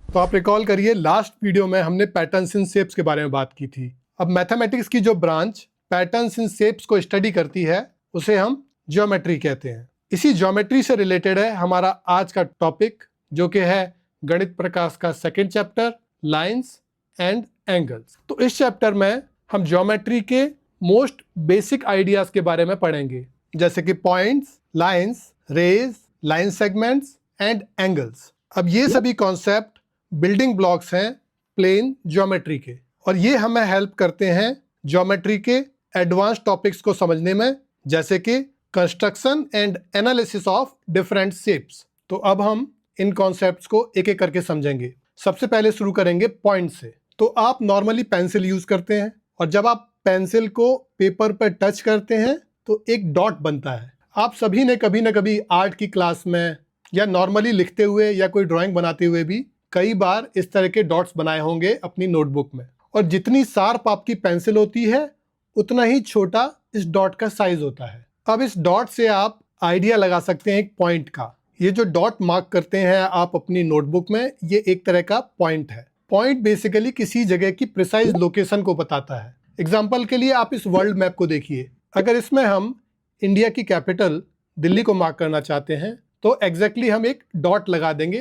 तो आप रिकॉल करिए, लास्ट वीडियो में हमने पैटर्न्स इन शेप्स के बारे में बात की थी। अब मैथमेटिक्स की जो ब्रांच पैटर्न्स इन शेप्स को स्टडी करती है उसे हम ज्योमेट्री कहते हैं। इसी ज्योमेट्री से रिलेटेड है हमारा आज का टॉपिक, जो कि है गणित प्रकाश का second chapter, lines and angles. तो इस चैप्टर में हम ज्योमेट्री के मोस्ट बेसिक आइडियाज के बारे में पढ़ेंगे, जैसे कि points, lines, rays, line segments and angles. अब ये सभी कॉन्सेप्ट बिल्डिंग ब्लॉक्स हैं प्लेन ज्योमेट्री के, और ये हमें हेल्प करते हैं ज्योमेट्री के एडवांस टॉपिक्स को समझने में, जैसे कि construction and analysis of different shapes. तो अब हम इन कॉन्सेप्ट्स को एक एक करके समझेंगे। सबसे पहले शुरू करेंगे पॉइंट से। तो आप नॉर्मली पेंसिल यूज करते हैं, और जब आप पेंसिल को पेपर पर टच करते हैं तो एक डॉट बनता है। आप सभी ने कभी ना कभी आर्ट की क्लास में या नॉर्मली लिखते हुए या कोई ड्राइंग बनाते हुए भी कई बार इस तरह के डॉट्स बनाए होंगे अपनी नोटबुक में। और जितनी शार्प आपकी पेंसिल होती है उतना ही छोटा इस डॉट का साइज होता है। अब इस डॉट से आप आइडिया लगा सकते हैं एक पॉइंट का। ये जो डॉट मार्क करते हैं आप अपनी नोटबुक में, ये एक तरह का पॉइंट है। पॉइंट बेसिकली किसी जगह की प्रिसाइज लोकेशन को बताता है। एग्जाम्पल के लिए आप इस वर्ल्ड मैप को देखिए। अगर इसमें हम इंडिया की कैपिटल दिल्ली को मार्क करना चाहते हैं तो एग्जैक्टली हम एक डॉट लगा देंगे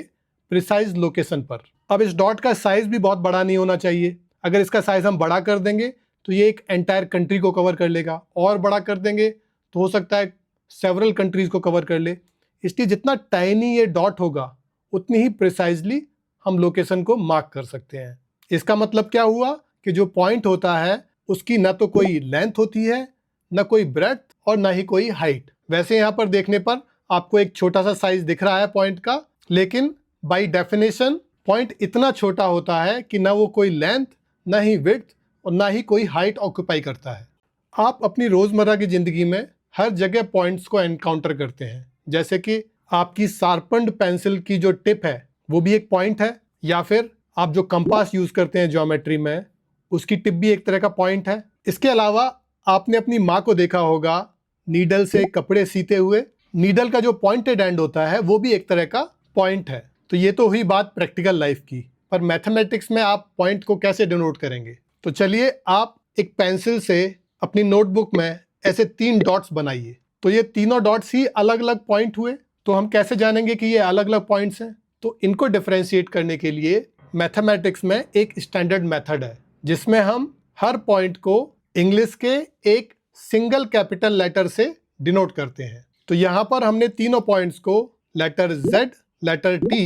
प्रिसाइज लोकेशन पर। अब इस डॉट का साइज भी बहुत बड़ा नहीं होना चाहिए। अगर इसका साइज हम बड़ा कर देंगे तो ये एक एंटायर कंट्री को कवर कर लेगा, और बड़ा कर देंगे तो हो सकता है सेवरल कंट्रीज को कवर कर ले। इसलिए जितना टाइनी ये डॉट होगा उतनी ही प्रिसाइजली हम लोकेशन को मार्क कर सकते हैं। इसका मतलब क्या हुआ कि जो पॉइंट होता है उसकी ना तो कोई लेंथ होती है, ना कोई ब्रेड्थ, और ना ही कोई हाइट। वैसे यहाँ पर देखने पर आपको एक छोटा सा साइज दिख रहा है पॉइंट का, लेकिन बाय डेफिनेशन पॉइंट इतना छोटा होता है कि ना वो कोई लेंथ, ना ही विड्थ, और ना ही कोई हाइट ऑक्यूपाई करता है। आप अपनी रोजमर्रा की जिंदगी में हर जगह पॉइंट्स को एनकाउंटर करते हैं, जैसे कि आपकी शार्पन्ड पेंसिल की जो टिप है वो भी एक पॉइंट है, या फिर आप जो कंपास यूज करते हैं ज्योमेट्री में उसकी टिप भी एक तरह का पॉइंट है। इसके अलावा आपने अपनी माँ को देखा होगा नीडल से कपड़े सीते हुए। नीडल का जो पॉइंटेड एंड होता है वो भी एक तरह का पॉइंट है। तो ये तो हुई बात प्रैक्टिकल लाइफ की, पर मैथमेटिक्स में आप पॉइंट को कैसे डिनोट करेंगे? तो चलिए आप एक पेंसिल से अपनी नोटबुक में ऐसे 3 डॉट्स बनाइए। तो ये तीनों डॉट्स ही अलग अलग पॉइंट हुए। तो हम कैसे जानेंगे कि ये अलग अलग पॉइंट्स हैं? तो इनको डिफरेंशिएट करने के लिए मैथमेटिक्स में एक स्टैंडर्ड मेथड है, जिसमें हम हर पॉइंट को इंग्लिश के एक सिंगल कैपिटल लेटर से डिनोट करते हैं। तो यहाँ पर हमने तीनों पॉइंट्स को लेटर Z, लेटर T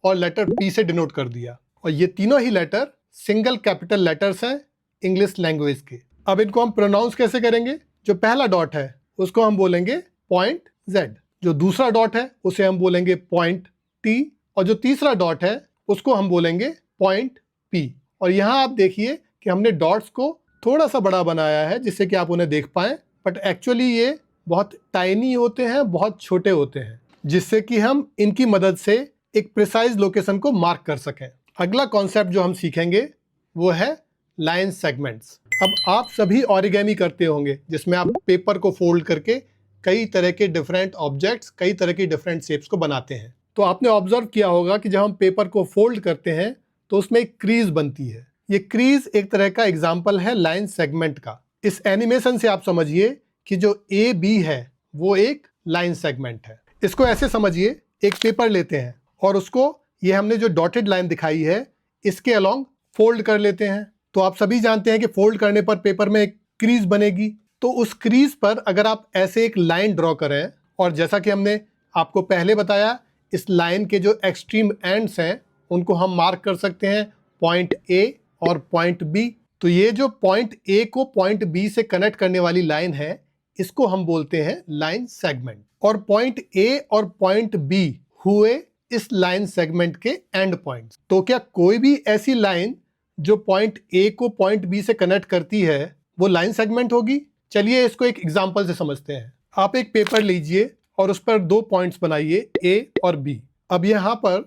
और लेटर P से डिनोट कर दिया, और ये तीनों ही लेटर सिंगल कैपिटल लेटर्स हैं इंग्लिश लैंग्वेज के। अब इनको हम प्रोनाउंस कैसे करेंगे? जो पहला डॉट है उसको हम बोलेंगे पॉइंट Z, जो दूसरा डॉट है उसे हम बोलेंगे पॉइंट T, और जो तीसरा डॉट है उसको हम बोलेंगे पॉइंट P। और यहाँ आप देखिए कि हमने डॉट्स को थोड़ा सा बड़ा बनाया है जिससे कि आप उन्हें देख पाएं, बट एक्चुअली ये बहुत टाइनी होते हैं, बहुत छोटे होते हैं, जिससे कि हम इनकी मदद से एक प्रिसाइज लोकेशन को मार्क कर सकें। अगला कॉन्सेप्ट जो हम सीखेंगे वो है लाइन सेगमेंट्स। अब आप सभी ऑरिगेमी करते होंगे, जिसमें आप पेपर को फोल्ड करके कई तरह के डिफरेंट ऑब्जेक्ट्स, कई तरह की डिफरेंट शेप्स को बनाते हैं। तो आपने ऑब्जर्व किया होगा कि जब हम पेपर को फोल्ड करते हैं तो उसमें एक क्रीज बनती है। ये क्रीज एक तरह का एग्जाम्पल है लाइन सेगमेंट का। इस एनिमेशन से आप समझिए कि जो AB है वो एक लाइन सेगमेंट है। इसको ऐसे समझिए, एक पेपर लेते हैं और उसको, ये हमने जो डॉटेड लाइन दिखाई है, इसके अलोंग फोल्ड कर लेते हैं। तो आप सभी जानते हैं कि फोल्ड करने पर पेपर में एक क्रीज बनेगी। तो उस क्रीज पर अगर आप ऐसे एक लाइन ड्रॉ करें, और जैसा कि हमने आपको पहले बताया, इस लाइन के जो एक्सट्रीम एंड्स हैं उनको हम मार्क कर सकते हैं पॉइंट A और पॉइंट B। तो ये जो पॉइंट A को पॉइंट B से कनेक्ट करने वाली लाइन है, इसको हम बोलते हैं लाइन सेगमेंट। और पॉइंट A और पॉइंट B हुए इस लाइन सेगमेंट के एंड पॉइंट्स। तो क्या कोई भी ऐसी लाइन जो पॉइंट A को पॉइंट B से कनेक्ट करती है वो लाइन सेगमेंट होगी? चलिए इसको एक एग्जांपल से समझते हैं। आप एक पेपर लीजिए और उस पर 2 पॉइंट्स बनाइए, A और B। अब यहाँ पर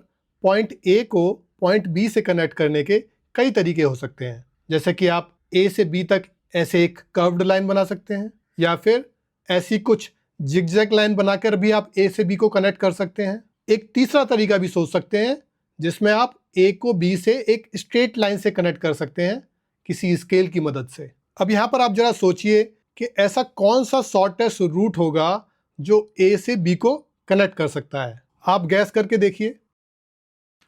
पॉइंट A को पॉइंट B से कनेक्ट करने के कई तरीके हो सकते हैं, जैसे कि आप A से B तक ऐसे एक कर्व्ड लाइन बना सकते हैं, या फिर ऐसी कुछ जिगजैग लाइन बनाकर भी आप A से B को कनेक्ट कर सकते हैं। एक तीसरा तरीका भी सोच सकते हैं जिसमें आप ए को बी से एक स्ट्रेट लाइन से कनेक्ट कर सकते हैं किसी स्केल की मदद से। अब यहाँ पर आप जरा सोचिए कि ऐसा कौन सा शॉर्टेस्ट रूट होगा जो ए से बी को कनेक्ट कर सकता है। आप गैस करके देखिए।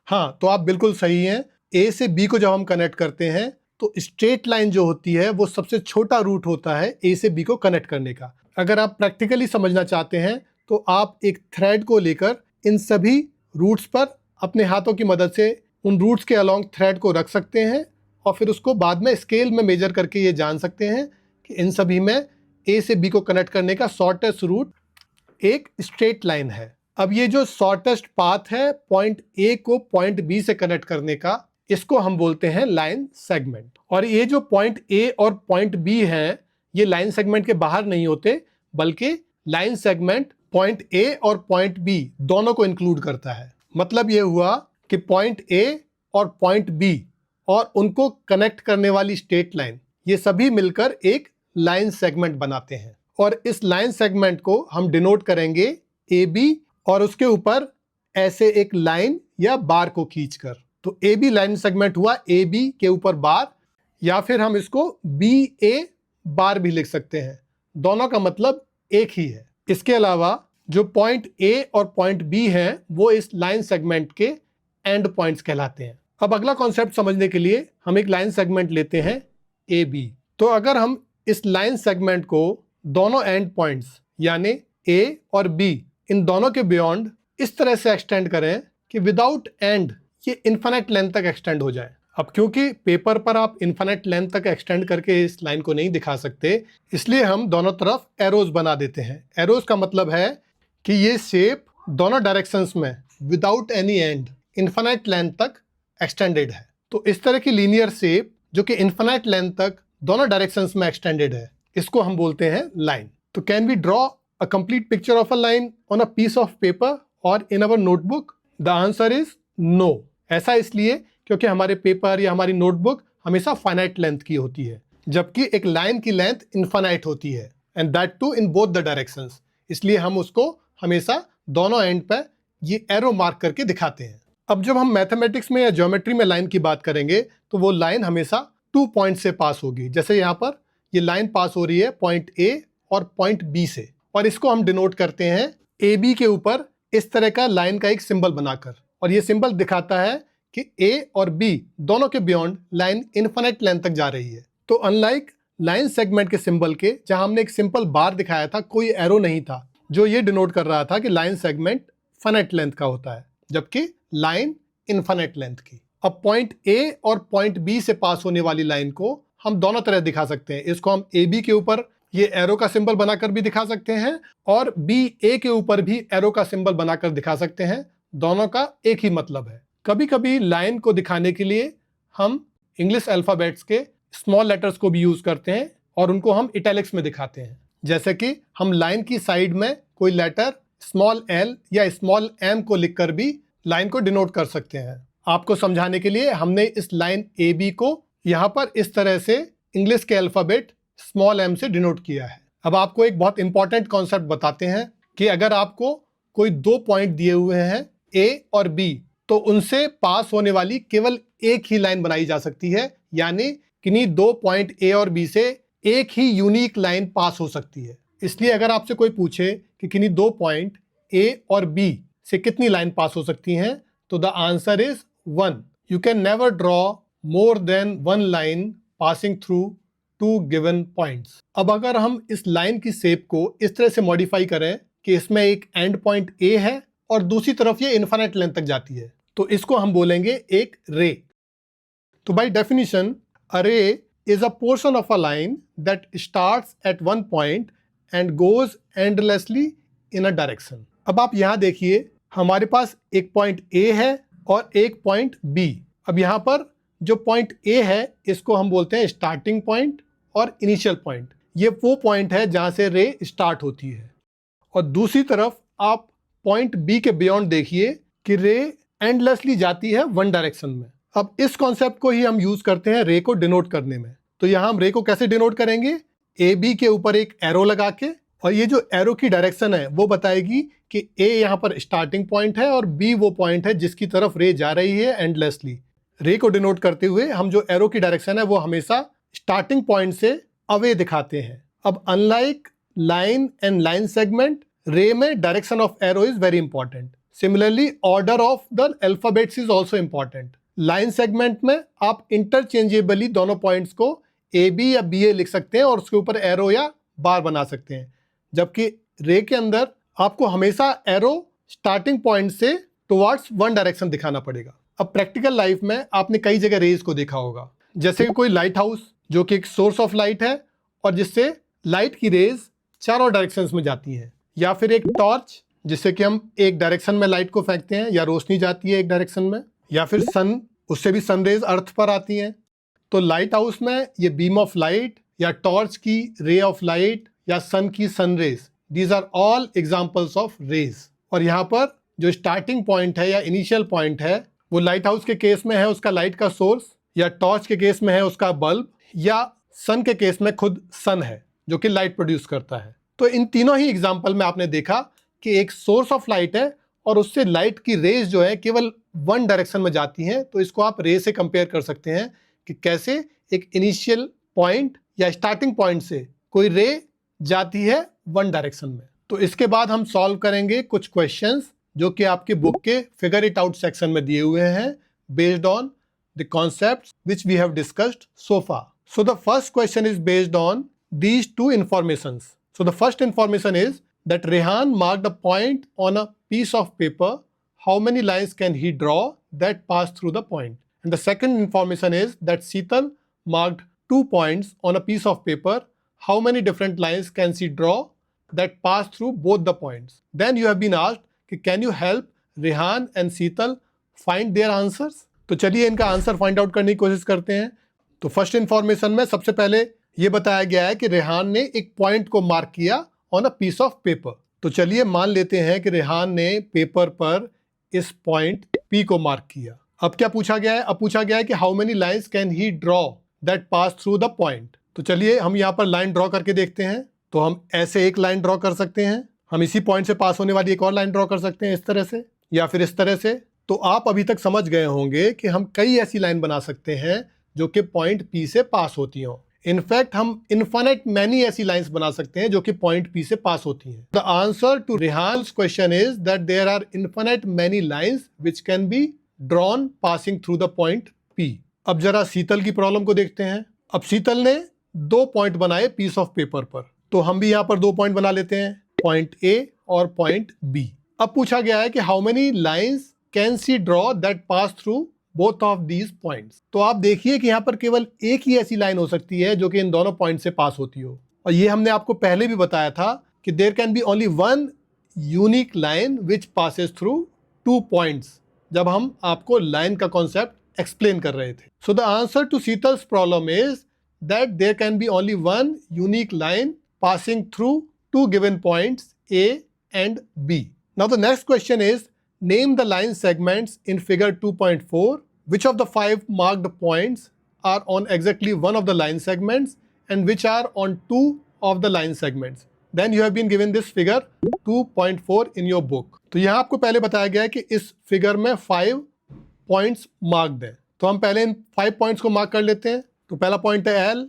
हाँ, तो आप बिल्कुल सही हैं। ए से बी को जब हम कनेक्ट करते हैं तो स्ट्रेट लाइन जो होती है वो सबसे छोटा रूट होता है ए से बी को कनेक्ट करने का। अगर आप प्रैक्टिकली समझना चाहते हैं तो आप एक थ्रेड को लेकर इन सभी रूट्स पर अपने हाथों की मदद से उन रूट्स के अलोंग थ्रेड को रख सकते हैं और फिर उसको बाद में स्केल में मेजर करके ये जान सकते हैं कि इन सभी में ए से बी को कनेक्ट करने का शॉर्टेस्ट रूट एक स्ट्रेट लाइन है। अब ये जो शॉर्टेस्ट पाथ है पॉइंट ए को पॉइंट बी से कनेक्ट करने का, इसको हम बोलते हैं लाइन सेगमेंट। और ये जो पॉइंट ए और पॉइंट बी हैं, ये लाइन सेगमेंट के बाहर नहीं होते, बल्कि लाइन सेगमेंट पॉइंट ए और पॉइंट बी दोनों को इंक्लूड करता है। मतलब ये हुआ कि पॉइंट ए और पॉइंट बी और उनको कनेक्ट करने वाली स्ट्रेट लाइन, ये सभी मिलकर एक लाइन सेगमेंट बनाते हैं। और इस लाइन सेगमेंट को हम डिनोट करेंगे ए बी और उसके ऊपर ऐसे एक लाइन या बार को खींचकर। तो ए बी लाइन सेगमेंट हुआ ए बी के ऊपर बार, या फिर हम इसको बी ए बार भी लिख सकते हैं। दोनों का मतलब एक ही है। इसके अलावा जो पॉइंट ए और पॉइंट बी हैं वो इस लाइन सेगमेंट के एंड पॉइंट्स कहलाते हैं। अब अगला कॉन्सेप्ट समझने के लिए हम एक लाइन सेगमेंट लेते हैं ए बी। तो अगर हम इस लाइन सेगमेंट को दोनों एंड पॉइंट्स यानी ए और बी इन दोनों के बियॉन्ड इस तरह से एक्सटेंड करें कि विदाउट एंड ये इन्फिनिट लेंथ तक एक्सटेंड हो जाए। अब क्योंकि पेपर पर आप इन्फिनिट लेंथ तक एक्सटेंड करके इस लाइन को नहीं दिखा सकते, इसलिए हम दोनों तरफ एरोज बना देते हैं। एरोज का मतलब है कि ये शेप दोनों डायरेक्शंस में without any and infinite length तक एक्सटेंडेड है। तो इस तरह की लीनियर शेप जो कि इन्फिनिट लेंथ तक दोनों डायरेक्शंस में एक्सटेंडेड है, इसको हम बोलते हैं लाइन। तो can we draw a complete picture of a line on a piece of paper और in our notebook? The answer is no. ऐसा इसलिए क्योंकि हमारे पेपर या हमारी नोटबुक हमेशा फाइनाइट लेंथ की होती है, जबकि एक लाइन की लेंथ इनफाइनाइट होती है, and that too in both the directions. इसलिए हम उसको हमेशा दोनों एंड पर ये एरो मार्क करके दिखाते हैं। अब जब हम मैथमेटिक्स में या ज्योमेट्री में लाइन की बात करेंगे तो वो लाइन हमेशा 2 पॉइंट से पास होगी। जैसे यहाँ पर ये लाइन पास हो रही है पॉइंट ए और पॉइंट बी से, और इसको हम डिनोट करते हैं ए बी के ऊपर इस तरह का लाइन का एक सिंबल बनाकर। और ये सिंबल दिखाता है कि ए और बी दोनों के बियॉन्ड लाइन इनफिनिट लेंथ तक जा रही है। तो अनलाइक लाइन सेगमेंट के सिंबल के, जहां हमने एक सिंपल बार दिखाया था, कोई एरो नहीं था जो ये डिनोट कर रहा था कि लाइन सेगमेंट फाइनाइट लेंथ का होता है, जबकि लाइन इनफिनिट लेंथ की। अब पॉइंट ए और पॉइंट बी से पास होने वाली लाइन को हम दोनों तरह दिखा सकते हैं। इसको हम ए बी के ऊपर ये एरो का सिंबल बनाकर भी दिखा सकते हैं और बी ए के ऊपर भी एरो का सिंबल बनाकर दिखा सकते हैं। दोनों का एक ही मतलब है। कभी कभी लाइन को दिखाने के लिए हम इंग्लिश अल्फाबेट्स के स्मॉल लेटर्स को भी यूज करते हैं और उनको हम इटैलिक्स में दिखाते हैं। जैसे कि हम लाइन की साइड में कोई लेटर स्मॉल एल या स्मॉल एम को लिखकर भी लाइन को डिनोट कर सकते हैं। आपको समझाने के लिए हमने इस लाइन ए बी को यहाँ पर इस तरह से इंग्लिश के अल्फाबेट स्मॉल एम से डिनोट किया है। अब आपको एक बहुत इंपॉर्टेंट कॉन्सेप्ट बताते हैं कि अगर आपको कोई 2 पॉइंट दिए हुए हैं ए और बी, तो उनसे पास होने वाली केवल एक ही लाइन बनाई जा सकती है, यानी किन्हीं 2 पॉइंट ए और बी से एक ही यूनिक लाइन पास हो सकती है। इसलिए अगर आपसे कोई पूछे कि किन्हीं 2 पॉइंट ए और बी से कितनी लाइन पास हो सकती हैं, तो the answer is 1। You can never draw more than 1 line passing through 2 given points. अब अगर हम इस लाइन की शेप को इस तरह से मॉडिफाई करें कि इसमें एक एंड पॉइंट ए है और दूसरी तरफ ये इनफिनिट लेंथ तक जाती है, तो इसको हम बोलेंगे एक रे। तो बाय डेफिनेशन अ रे is a portion of a line that starts at 1 point and goes endlessly in a direction. अब आप यहाँ देखिए, हमारे पास एक पॉइंट ए है और एक पॉइंट बी। अब यहाँ पर जो पॉइंट ए है इसको हम बोलते हैं स्टार्टिंग पॉइंट और इनिशियल पॉइंट। ये वो पॉइंट है जहाँ से रे स्टार्ट होती है। और दूसरी तरफ आप पॉइंट बी के बियॉन्ड देखिए कि रे एंडलेसली जाती है 1 डायरेक्शन में। अब इस कॉन्सेप्ट को ही हम यूज करते हैं रे को डिनोट करने में। तो यहाँ हम रे को कैसे डिनोट करेंगे? ए बी के ऊपर एक एरो लगा के और ये जो एरो की डायरेक्शन है वो बताएगी कि ए यहाँ पर स्टार्टिंग पॉइंट है और बी वो पॉइंट है जिसकी तरफ रे जा रही है एंडलेसली। रे को डिनोट करते हुए हम जो एरो की डायरेक्शन है वो हमेशा स्टार्टिंग पॉइंट से अवे दिखाते हैं। अब unlike line and line segment, रे में direction of arrow is very important. Similarly order of the alphabets is also important. Line segment में आप इंटरचेंजेबली दोनों पॉइंट्स को ए बी या बी ए लिख सकते हैं और उसके ऊपर एरो या बार बना सकते हैं, जबकि रे के अंदर आपको हमेशा एरो स्टार्टिंग पॉइंट से टुवर्ड्स वन डायरेक्शन दिखाना पड़ेगा। अब प्रैक्टिकल लाइफ में आपने कई जगह रेज को देखा होगा, जैसे कि कोई लाइट हाउस जो कि एक सोर्स ऑफ लाइट है और जिससे लाइट की रेज चारों डायरेक्शंस में जाती हैं, या फिर एक टॉर्च जिससे कि हम एक डायरेक्शन में लाइट को फेंकते हैं या रोशनी जाती है एक डायरेक्शन में, या फिर सन, उससे भी सनरेज अर्थ पर आती हैं। तो लाइट हाउस में ये बीम ऑफ लाइट या टॉर्च की रे ऑफ लाइट या सन की sunrays, these are all examples of rays. और यहाँ पर जो स्टार्टिंग पॉइंट है या इनिशियल पॉइंट है वो लाइट हाउस के केस में है उसका लाइट का सोर्स, या टॉर्च के केस में है उसका बल्ब, या सन के केस में खुद सन है जो कि लाइट प्रोड्यूस करता है। तो इन तीनों ही एग्जाम्पल में आपने देखा कि एक सोर्स ऑफ लाइट है और उससे लाइट की रेज जो है केवल वन डायरेक्शन में जाती हैं। तो इसको आप रे से कंपेयर कर सकते हैं कि कैसे एक इनिशियल पॉइंट या स्टार्टिंग पॉइंट से कोई रे जाती है वन डायरेक्शन में। तो इसके बाद हम सॉल्व करेंगे कुछ क्वेश्चंस जो कि आपके बुक के फिगर इट आउट सेक्शन में दिए हुए हैं based on the concepts which we have discussed so far. So the first question is based on these two informations. So the first information is that Rehan marked a point on a piece of paper. How many lines can he draw that pass through the point? And the second information is that Sheetal marked 2 points on a piece of paper. How many different lines can she draw that pass through both the points? Then you have been asked, can you help Rehan and Sheetal find their answers? तो चलिए इनका answer find out करने की कोशिश करते हैं। तो first information में सबसे पहले ये बताया गया है कि रेहान ने एक पॉइंट को मार्क किया on a piece of paper. तो चलिए मान लेते हैं कि रेहान ने पेपर पर इस पॉइंट पी को मार्क किया। अब क्या पूछा गया है? अब पूछा गया है कि how many lines can he draw that pass through the point. तो चलिए हम यहाँ पर लाइन ड्रॉ करके देखते हैं। तो हम ऐसे एक लाइन ड्रॉ कर सकते हैं, हम इसी पॉइंट से पास होने वाली एक और लाइन ड्रॉ कर सकते हैं इस तरह से, या फिर इस तरह से। तो आप अभी तक समझ गए होंगे कि हम कई ऐसी लाइन बना सकते हैं जो कि पॉइंट पी से पास होती हों। इनफैक्ट हम इन्फिनिट मैनी ऐसी लाइंस बना सकते हैं जो कि पॉइंट पी से पास होती हैं। The answer to Rehan's question is that there are infinite many lines which can be drawn passing through the point P. अब जरा शीतल की प्रॉब्लम को देखते हैं। अब शीतल ने 2 पॉइंट बनाए पीस ऑफ पेपर पर, तो हम भी यहाँ पर 2 पॉइंट बना लेते हैं, पॉइंट ए और पॉइंट बी। अब पूछा गया है कि how many lines can she draw that pass through both of these points. तो आप देखिए कि यहाँ पर केवल एक ही ऐसी लाइन हो सकती है जो कि इन दोनों पॉइंट से पास होती हो। और ये हमने आपको पहले भी बताया था कि there can be only one unique line which passes through 2 points, जब हम आपको लाइन का कॉन्सेप्ट एक्सप्लेन कर रहे थे। So the answer to Sheetal's problem is that there can be only one unique line passing through 2 given points A and B. Now the next question is name the line segments in figure 2.4. Which of the 5 marked points are on exactly one of the line segments and which are on 2 of the line segments? Then you have been given this figure 2.4 in your book. तो यहाँ आपको पहले बताया गया है कि इस figure में 5 पॉइंट्स मार्क्ड हैं। तो हम पहले इन 5 पॉइंट्स को मार्क कर लेते हैं। तो पहला पॉइंट है L,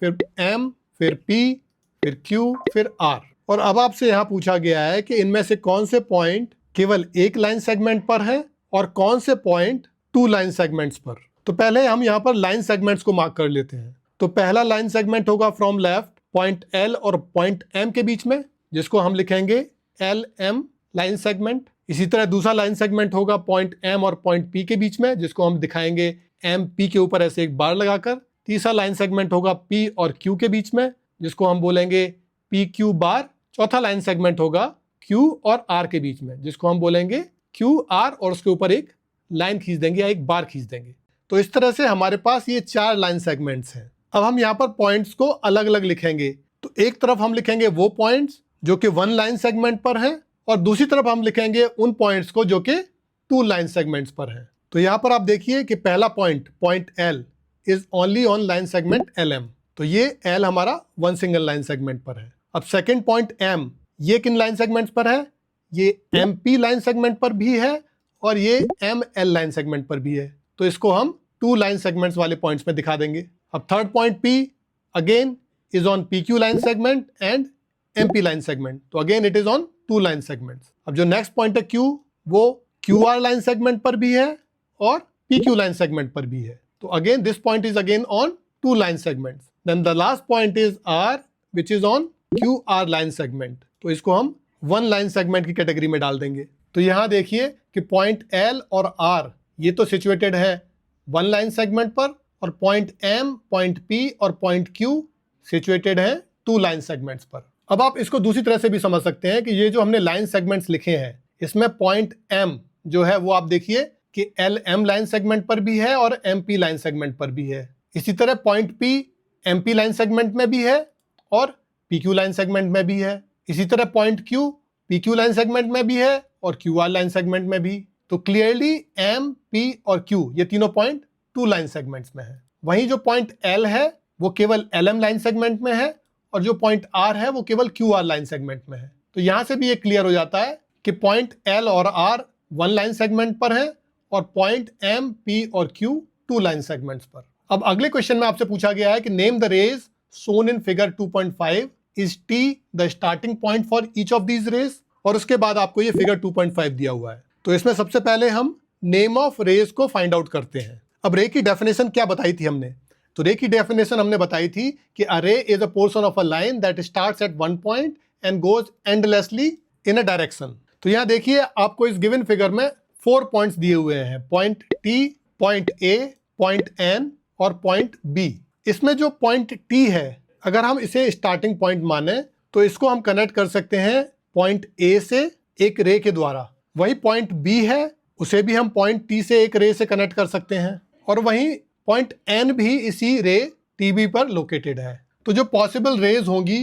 फिर M, फिर P, फिर Q, फिर R। और अब आपसे यहाँ पूछा गया है कि इनमें से कौन से पॉइंट केवल एक लाइन सेगमेंट पर है और कौन से पॉइंट 2 लाइन सेगमेंट्स पर। तो पहले हम यहाँ पर लाइन सेगमेंट्स को मार्क कर लेते हैं। तो पहला लाइन सेगमेंट होगा फ्रॉम लेफ्ट पॉइंट L और पॉइंट M के बीच में, जिसको हम लिखेंगे LM लाइन सेगमेंट। इसी तरह दूसरा लाइन सेगमेंट होगा पॉइंट M और पॉइंट P के बीच में, जिसको हम दिखाएंगे MP के ऊपर ऐसे एक बार लगाकर। तीसरा लाइन सेगमेंट होगा P और Q के बीच में, जिसको हम बोलेंगे PQ बार। चौथा लाइन सेगमेंट होगा Q और R के बीच में, जिसको हम बोलेंगे QR और उसके ऊपर एक लाइन खींच देंगे या एक बार खींच देंगे। तो इस तरह से हमारे पास ये 4 लाइन सेगमेंट्स हैं। अब हम यहाँ पर पॉइंट्स को अलग अलग लिखेंगे। तो एक तरफ हम लिखेंगे वो पॉइंट्स जो कि 1 लाइन सेगमेंट पर हैं और दूसरी तरफ हम लिखेंगे उन पॉइंट्स को जो कि 2 लाइन सेगमेंट्स पर हैं। तो यहाँ पर आप देखिए कि पहला point L is only on line segment LM। तो ये L हमारा 1 सिंगल लाइन सेगमेंट पर है। अब सेकंड पॉइंट M, ये किन लाइन सेगमेंट्स पर है? ये MP लाइन सेगमेंट पर भी है और ये ML लाइन सेगमेंट पर भी है। तो इसको हम 2 लाइन सेगमेंट्स वाले पॉइंट्स में दिखा देंगे। अब third point P again is on PQ line segment and MP line segment, तो again it is on 2 line segments. अब जो नेक्स्ट पॉइंट है Q, वो QR लाइन सेगमेंट पर भी है और PQ लाइन सेगमेंट पर भी है। तो again this point is again on 2 line segments. Then the last point is R which is on QR line segment, तो इसको हम 1 लाइन सेगमेंट की कैटेगरी में डाल देंगे। तो यहाँ देखिए कि पॉइंट L और R ये तो सिचुएटेड है 1 लाइन सेगमेंट पर, और पॉइंट M, पॉइंट P और पॉइंट Q सिचुएटेड है 2 लाइन सेगमेंट्स पर। अब आप इसको दूसरी तरह से भी समझ सकते हैं कि ये जो हमने लाइन सेगमेंट्स लिखे हैं, इसमें पॉइंट M जो है वो आप देखिए कि LM लाइन सेगमेंट पर भी है और MP लाइन सेगमेंट पर भी है। इसी तरह point P MP line segment में भी है और PQ लाइन सेगमेंट में भी है। इसी तरह point Q PQ line segment में भी है और QR लाइन सेगमेंट में भी। तो क्लियरली M, P और Q ये तीनों पॉइंट 2 लाइन सेगमेंट्स में है। वहीं जो पॉइंट L है वो केवल LM लाइन सेगमेंट में है और जो पॉइंट R है वो केवल QR लाइन सेगमेंट में है। तो यहां से भी ये क्लियर हो जाता है कि पॉइंट L और R 1 लाइन सेगमेंट पर है और पॉइंट M, P और Q 2 लाइन सेगमेंट्स पर। अब अगले क्वेश्चन में आपसे पूछा गया है कि name the rays shown in figure 2.5 is T the starting point for each of these rays, और उसके बाद आपको ये फिगर 2.5 दिया हुआ है। तो इसमें सबसे पहले हम नेम ऑफ रेज को फाइंड आउट करते हैं। अब रे की डेफिनेशन क्या बताई थी हमने? तो रे की डेफिनेशन हमने बताई थी कि अ रे is a portion of a line that starts at one point and goes endlessly in a direction. तो यहाँ देखिए आपको इस गिवन फिगर में 4 पॉइंट्स दिए हुए हैं, point T, point A, point N और पॉइंट B। इसमें जो पॉइंट T है, अगर हम इसे स्टार्टिंग पॉइंट माने तो इसको हम कनेक्ट कर सकते हैं पॉइंट A से एक रे के द्वारा। वही पॉइंट B है, उसे भी हम पॉइंट T से एक रे से कनेक्ट कर सकते हैं, और वहीं पॉइंट N भी इसी रे TB पर लोकेटेड है। तो जो पॉसिबल रेज होंगी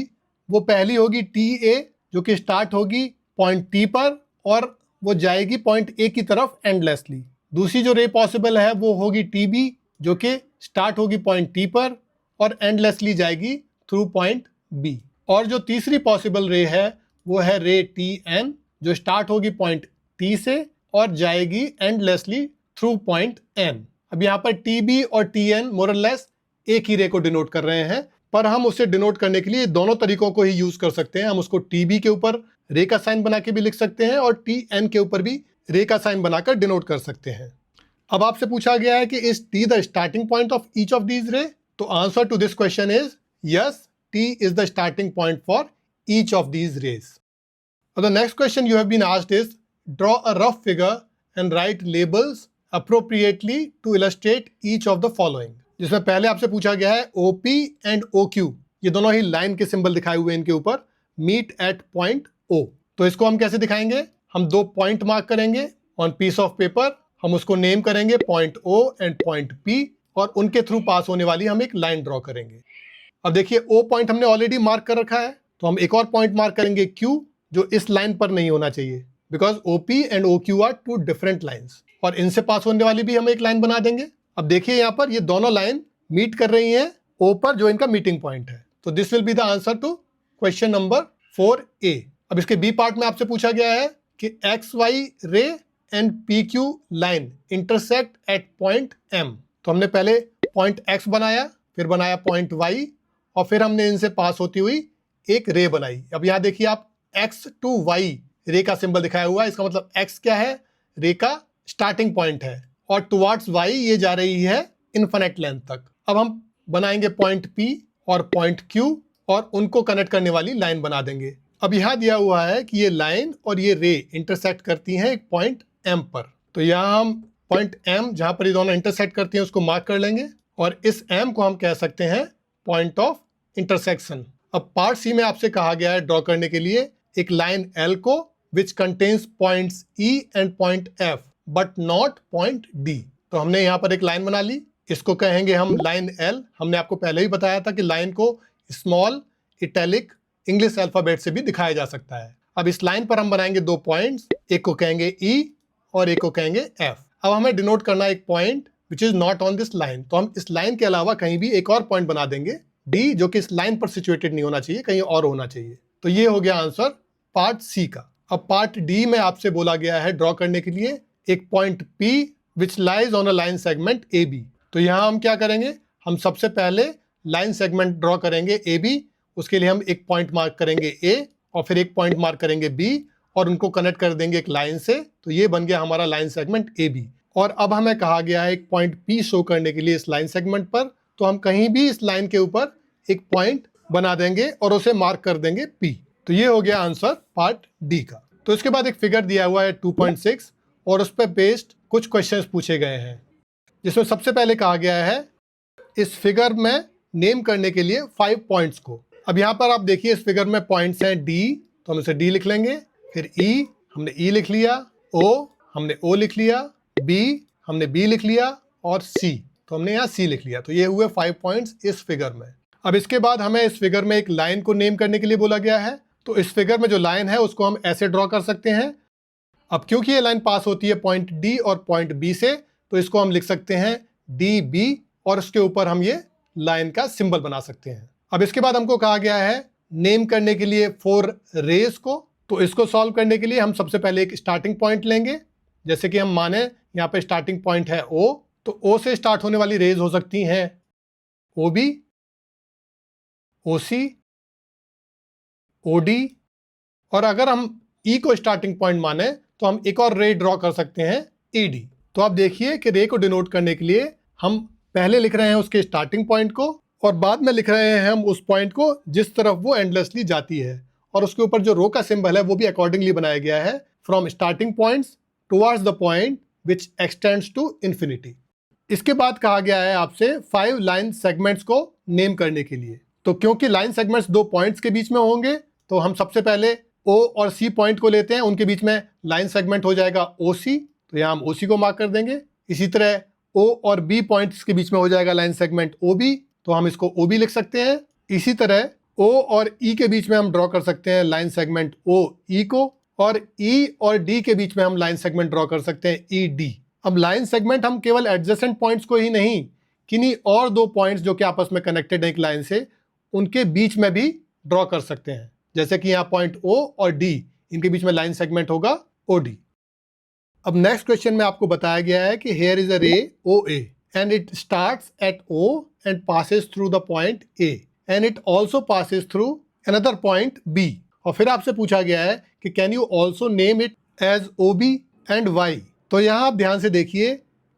वो पहली होगी TA जो कि स्टार्ट होगी पॉइंट T पर और वो जाएगी पॉइंट A की तरफ एंडलेसली। दूसरी जो रे पॉसिबल है वो होगी TB जो कि स्टार्ट होगी पॉइंट T पर और एंडलेसली जाएगी थ्रू पॉइंट B। और जो तीसरी पॉसिबल रे है वो है रे TN जो स्टार्ट होगी पॉइंट T से और जाएगी एंडलेसली थ्रू पॉइंट N। अब यहाँ पर TB और TN मोर और लेस एक ही रे को डिनोट कर रहे हैं, पर हम उसे डिनोट करने के लिए दोनों तरीकों को ही यूज कर सकते हैं। हम उसको TB के ऊपर रे का साइन बना के भी लिख सकते हैं और TN के ऊपर भी रे का साइन बनाकर डिनोट कर सकते हैं। अब आपसे पूछा गया है कि is T the starting point of each of these ray? तो answer to this question is yes, T is the starting point for each of these rays. Now the next question you have been asked is draw a rough figure and write labels appropriately to illustrate each of the following. जिसमें पहले आपसे पूछा गया है OP and OQ, ये दोनों ही line के symbol दिखाए हुए हैं इनके ऊपर, meet at point O। तो इसको हम कैसे दिखाएंगे? हम 2 पॉइंट मार्क करेंगे ऑन पीस ऑफ पेपर, हम उसको नेम करेंगे point O and point P और उनके थ्रू पास होने वाली हम एक लाइन ड्रॉ करेंगे। अब देखिए O पॉइंट हमने ऑलरेडी मार्क कर रखा है, तो हम एक और पॉइंट मार्क करेंगे Q जो इस लाइन पर नहीं होना चाहिए, because OP and OQ are 2 different lines, और इनसे पास होने वाली भी हम एक लाइन बना देंगे। अब देखिए यहाँ पर ये दोनों लाइन मीट कर रही हैं O पर जो इनका मीटिंग पॉइंट है, तो this will be the answer to question number 4A। अब इसके B पार्ट में आपसे पूछा गया है कि XY रे and PQ line intersect at point M। तो हमने पहले पॉइंट X बनाया, फिर बनाया पॉइंट Y और फिर हमने इनसे पास होती हुई एक रे बनाई। अब यहाँ देखिए आप X to Y रे का सिंबल दिखाया हुआ है, इसका मतलब X क्या है? रे का स्टार्टिंग पॉइंट है और टुवर्ड्स Y ये जा रही है इन्फिनिट लेंथ तक। अब हम बनाएंगे पॉइंट P और पॉइंट Q और उनको कनेक्ट करने वाली लाइन बना देंगे। अब यहाँ दिया हुआ है कि ये लाइन और ये रे इंटरसेक्ट करती हैं एक पॉइंट M पर, तो यहाँ हम पॉइंट M जहाँ पर ये दोनों इंटरसेक्ट करती हैं उसको मार्क कर लेंगे और इस M को हम कह सकते हैं पॉइंट ऑफ इंटरसेक्शन। अब पार्ट सी में आपसे कहा गया है ड्रॉ करने के लिए एक लाइन L को which contains points E and point F but not point D। तो हमने यहाँ पर एक लाइन बना ली, इसको कहेंगे हम लाइन L। हमने आपको पहले ही बताया था कि लाइन को स्मॉल इटैलिक इंग्लिश अल्फाबेट से भी दिखाया जा सकता है। अब इस लाइन पर हम बनाएंगे 2 पॉइंट्स, एक को कहेंगे E और एक को कहेंगे F। अब हमें डिनोट करना एक point which is not on this line, तो हम इस लाइन के अलावा कहीं भी एक और पॉइंट बना देंगे डी, जो कि इस लाइन पर सिचुएटेड नहीं होना चाहिए, कहीं और होना चाहिए। तो ये हो गया आंसर पार्ट सी का। अब पार्ट डी में आपसे बोला गया है ड्रॉ करने के लिए एक point P which lies on a line segment A B. तो यहाँ हम क्या करेंगे, हम सबसे पहले लाइन सेगमेंट ड्रॉ करेंगे ए बी। उसके लिए हम एक पॉइंट मार्क करेंगे ए और फिर एक पॉइंट मार्क करेंगे बी और उनको कनेक्ट कर देंगे एक लाइन से। तो ये बन गया हमारा लाइन सेगमेंट ए बी। और अब हमें कहा गया है एक पॉइंट पी शो करने के लिए इस लाइन सेगमेंट पर, तो हम कहीं भी इस लाइन के ऊपर एक पॉइंट बना देंगे और उसे मार्क कर देंगे पी। तो ये हो गया आंसर पार्ट डी का। तो इसके बाद एक फिगर दिया हुआ है 2.6 और उस पर बेस्ड कुछ क्वेश्चंस पूछे गए हैं, जिसमें सबसे पहले कहा गया है इस फिगर में नेम करने के लिए 5 पॉइंट्स को। अब यहाँ पर आप देखिए इस फिगर में पॉइंट्स हैं डी, तो हम इसे डी लिख लेंगे, फिर ई हमने ई लिख लिया, ओ हमने ओ लिख लिया, बी हमने बी लिख लिया और सी तो हमने यहाँ सी लिख लिया। तो ये हुए 5 पॉइंट्स इस फिगर में। अब इसके बाद हमें इस फिगर में एक लाइन को नेम करने के लिए बोला गया है। तो इस फिगर में जो लाइन है उसको हम ऐसे ड्रॉ कर सकते हैं। अब क्योंकि ये लाइन पास होती है पॉइंट डी और पॉइंट बी से, तो इसको हम लिख सकते हैं डी बी और उसके ऊपर हम ये लाइन का सिंबल बना सकते हैं। अब इसके बाद हमको कहा गया है नेम करने के लिए 4 रेज को। तो इसको सॉल्व करने के लिए हम सबसे पहले एक स्टार्टिंग पॉइंट लेंगे। जैसे कि हम माने यहाँ पे स्टार्टिंग पॉइंट है ओ, तो ओ से स्टार्ट होने वाली रेज हो सकती हैं ओ बी, ओ सी, ओ डी, और अगर हम ई को स्टार्टिंग पॉइंट माने तो हम एक और रे ड्रॉ कर सकते हैं ई डी। तो आप देखिए कि रे को डिनोट करने के लिए हम पहले लिख रहे हैं उसके स्टार्टिंग पॉइंट को और बाद में लिख रहे हैं हम उस पॉइंट को जिस तरफ वो एंडलेसली जाती है, और उसके ऊपर जो रो का सिंबल है वो भी अकॉर्डिंगली बनाया गया है, from starting points towards the point which extends to infinity. इसके बाद कहा गया है आपसे 5 लाइन सेगमेंट्स को नेम करने के लिए। तो क्योंकि लाइन सेगमेंट्स 2 पॉइंट्स के बीच में होंगे, तो हम सबसे पहले ओ और सी पॉइंट को लेते हैं, उनके बीच में लाइन सेगमेंट हो जाएगा ओ सी, तो यहाँ हम ओ सी को मार्क कर देंगे। इसी तरह ओ और बी पॉइंट्स के बीच में हो जाएगा लाइन सेगमेंट ओ बी, तो हम इसको ओ बी लिख सकते हैं। इसी तरह ओ और ई के बीच में हम ड्रॉ कर सकते हैं लाइन सेगमेंट ओ ई को, और ई और डी के बीच में हम लाइन सेगमेंट ड्रॉ कर सकते हैं ई डी। अब लाइन सेगमेंट हम केवल एडजेसेंट पॉइंट्स को ही नहीं, किन्हीं और 2 पॉइंट्स जो कि आपस में कनेक्टेड है एक लाइन से, उनके बीच में भी ड्रॉ कर सकते हैं। जैसे कि यहाँ पॉइंट ओ और डी, इनके बीच में लाइन सेगमेंट होगा ओ डी। अब नेक्स्ट क्वेश्चन में आपको बताया गया है कि hair is a ray O A and it starts at O and passes through the point A and it also passes through another point B. और फिर आपसे पूछा गया है कि can you also name it as O B and Y. तो यहाँ आप ध्यान से देखिए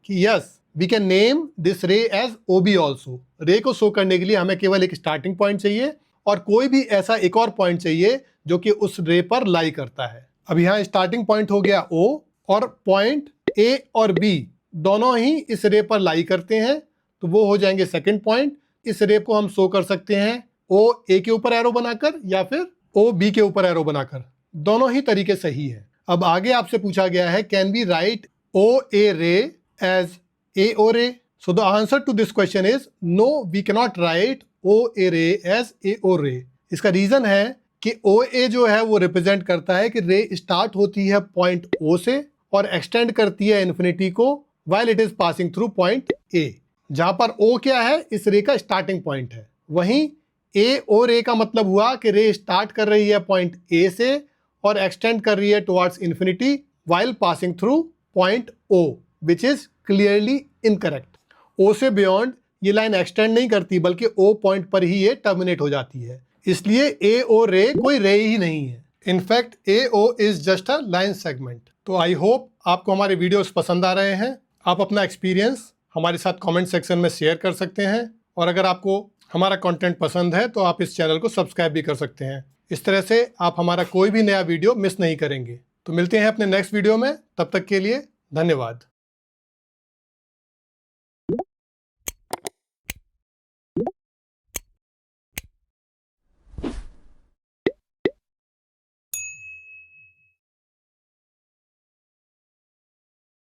कि yes we can name this ray as O B also. Ray को शो करने के लिए हमें केवल एक स्टार्टिंग पॉइंट चाहिए और कोई भी ऐसा एक और पॉइंट चाहिए जो कि उस रे पर लाई करता है। अब यहाँ स्टार्टिंग पॉइंट हो गया ओ और पॉइंट ए और बी दोनों ही इस रे पर लाई करते हैं, तो वो हो जाएंगे सेकंड पॉइंट। इस रे को हम शो कर सकते हैं ओ ए के ऊपर एरो बनाकर या फिर ओ बी के ऊपर एरो बनाकर, दोनों ही तरीके सही है। अब आगे आपसे पूछा गया है can we write O A ray as A O ray. So the answer to this question is no, we can not write O A ray as A O रे। इसका रीजन है कि ओ ए जो है वो रिप्रेजेंट करता है कि रे स्टार्ट होती है पॉइंट ओ से और एक्सटेंड करती है इन्फिनिटी को while it is passing through point A. जहां पर ओ क्या है, इस रे का स्टार्टिंग पॉइंट है, वहीं ए ओ रे का मतलब हुआ कि रे स्टार्ट कर रही है पॉइंट ए से और एक्सटेंड कर रही है towards infinity while passing through point O, which is clearly incorrect. O से बियॉन्ड ये लाइन एक्सटेंड नहीं करती बल्कि ओ पॉइंट पर ही ये टर्मिनेट हो जाती है, इसलिए ए ओ रे कोई रे ही नहीं है। In fact A O is just a line segment. तो आई होप आपको हमारे वीडियोस पसंद आ रहे हैं। आप अपना एक्सपीरियंस हमारे साथ कमेंट सेक्शन में शेयर कर सकते हैं, और अगर आपको हमारा कंटेंट पसंद है तो आप इस चैनल को सब्सक्राइब भी कर सकते हैं। इस तरह से आप हमारा कोई भी नया वीडियो मिस नहीं करेंगे। तो मिलते हैं अपने नेक्स्ट वीडियो में, तब तक के लिए धन्यवाद।